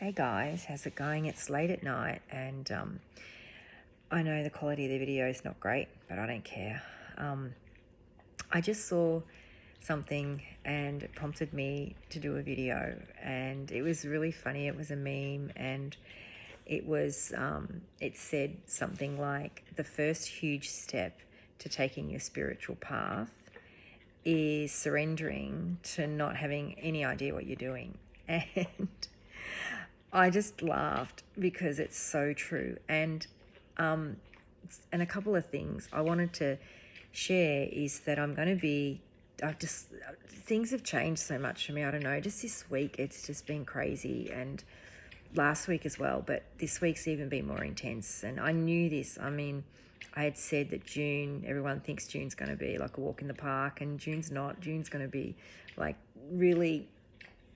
Hey guys, how's it going? It's late at night and I know the quality of the video is not great, but I don't care. I just saw something and it prompted me to do a video, and it was really funny. It was a meme, and it said something like, the first huge step to taking your spiritual path is surrendering to not having any idea what you're doing. And I just laughed because it's so true. And a couple of things I wanted to share is that things have changed so much for me. I don't know, just this week it's just been crazy, and last week as well, but this week's even been more intense. And I knew this. I mean, I had said that June, everyone thinks June's going to be like a walk in the park, and June's not. June's going to be like really,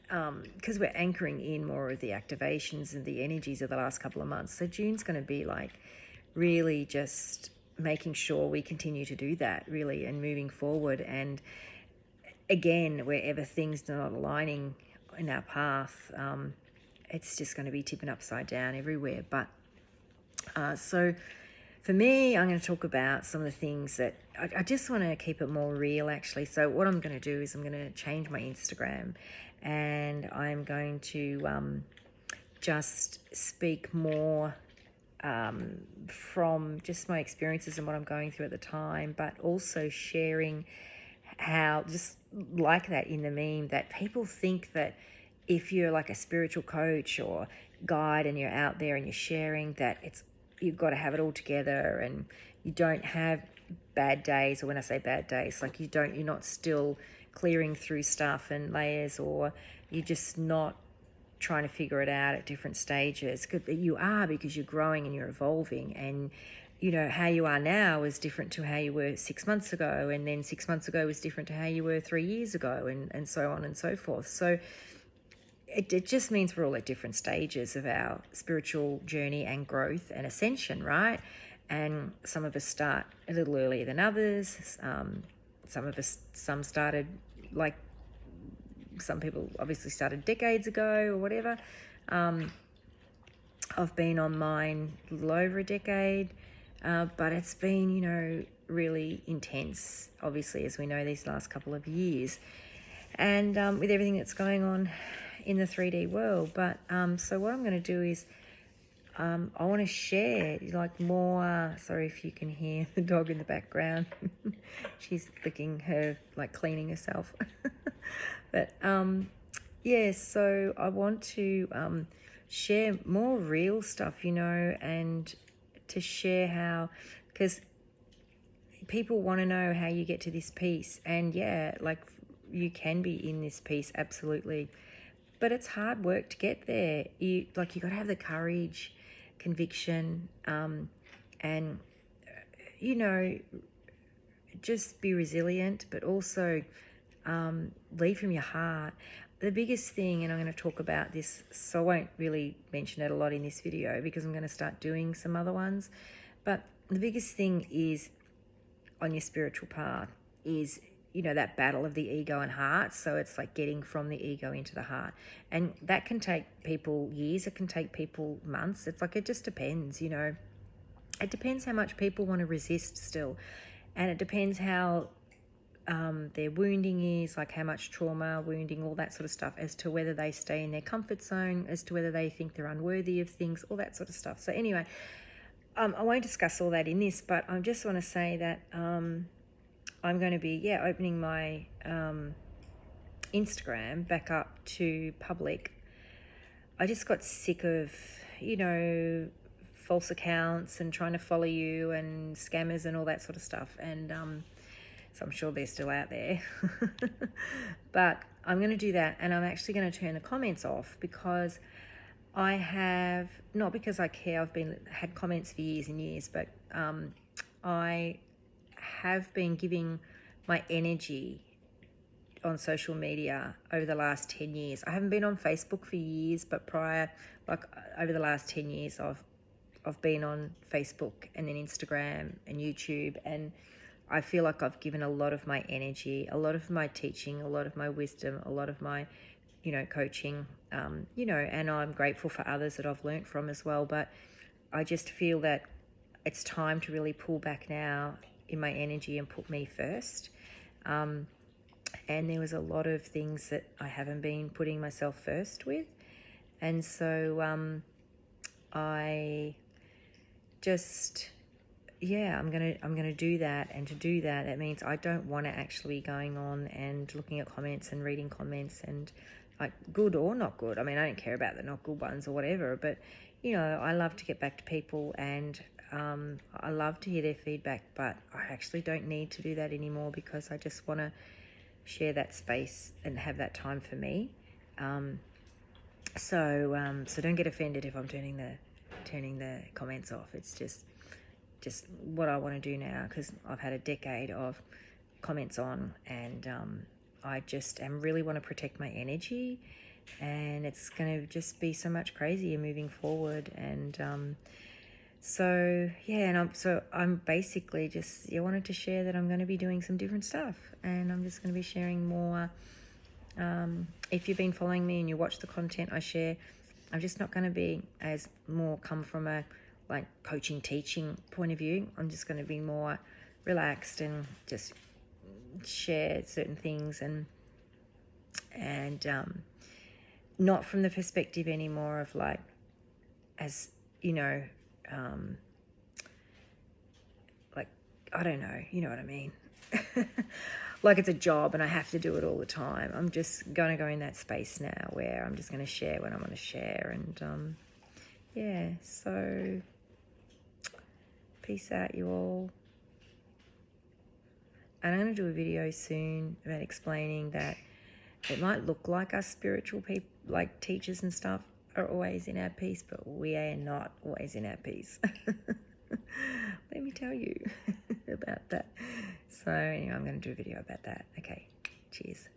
because we're anchoring in more of the activations and the energies of the last couple of months. So June's going to be like really just making sure we continue to do that, really, and moving forward. And again, wherever things are not aligning in our path, it's just going to be tipping upside down everywhere. But so for me, I'm going to talk about some of the things that I just want to keep it more real, actually. So what I'm going to do is I'm going to change my Instagram, and I'm going to just speak more from just my experiences and what I'm going through at the time, but also sharing how, just like that in the meme, that people think that if you're like a spiritual coach or guide and you're out there and you're sharing, that you've got to have it all together and you don't have bad days. Or when I say bad days, like you're not still clearing through stuff and layers, or you're just not trying to figure it out at different stages. You are, because you're growing and you're evolving, and you know how you are now is different to how you were 6 months ago, and then 6 months ago was different to how you were 3 years ago, and so on and so forth. So it just means we're all at different stages of our spiritual journey and growth and ascension, right? And some of us start a little earlier than others. Some started like, some people obviously started decades ago or whatever. I've been on mine a little over a decade, but it's been, really intense, obviously, as we know, these last couple of years. And with everything that's going on in the 3D world. But so what I'm going to do is I want to share like more. Sorry if you can hear the dog in the background. She's licking her, like cleaning herself. But yeah, so I want to share more real stuff, and to share how, because people want to know how you get to this peace. And yeah, like you can be in this peace, absolutely, but it's hard work to get there. You got to have the courage, conviction, and just be resilient, but also lead from your heart. The biggest thing, and I'm going to talk about this, so I won't really mention it a lot in this video because I'm going to start doing some other ones, but the biggest thing is on your spiritual path is that battle of the ego and heart. So it's like getting from the ego into the heart, and that can take people years, it can take people months. It's like, it just depends. It depends how much people want to resist still, and it depends how their wounding is, like how much trauma, wounding, all that sort of stuff, as to whether they stay in their comfort zone, as to whether they think they're unworthy of things, all that sort of stuff. So anyway, I won't discuss all that in this, but I just want to say that I'm going to be, opening my Instagram back up to public. I just got sick of, false accounts and trying to follow you and scammers and all that sort of stuff. And so I'm sure they're still out there. But I'm going to do that, and I'm actually going to turn the comments off, because I have, not because I care, I've had comments for years and years, but I have been giving my energy on social media over the last 10 years. I haven't been on Facebook for years, but over the last 10 years, I've been on Facebook and then Instagram and YouTube, and I feel like I've given a lot of my energy, a lot of my teaching, a lot of my wisdom, a lot of my coaching, and I'm grateful for others that I've learnt from as well. But I just feel that it's time to really pull back now in my energy and put me first. And there was a lot of things that I haven't been putting myself first with. And so I just, I'm gonna do that. And to do that, it means I don't want to actually be going on and looking at comments and reading comments, and like good or not good. I mean, I don't care about the not good ones or whatever, but I love to get back to people, and I love to hear their feedback, but I actually don't need to do that anymore because I just want to share that space and have that time for me. So don't get offended if I'm turning the comments off. It's just what I want to do now, because I've had a decade of comments on, and I just really want to protect my energy, and it's going to just be so much crazier moving forward. And I'm basically just wanted to share that I'm going to be doing some different stuff, and I'm just going to be sharing more. If you've been following me and you watch the content I share, I'm just not going to be as more come from a like coaching, teaching point of view. I'm just going to be more relaxed and just share certain things, and not from the perspective anymore of like, as like, I don't know, you know what I mean? Like it's a job and I have to do it all the time. I'm just going to go in that space now where I'm just going to share when I want to share. And so peace out, you all. And I'm going to do a video soon about explaining that it might look like us spiritual people, like teachers and stuff, are always in our peace, but we are not always in our peace. Let me tell you about that. So anyway, I'm going to do a video about that. Okay, cheers.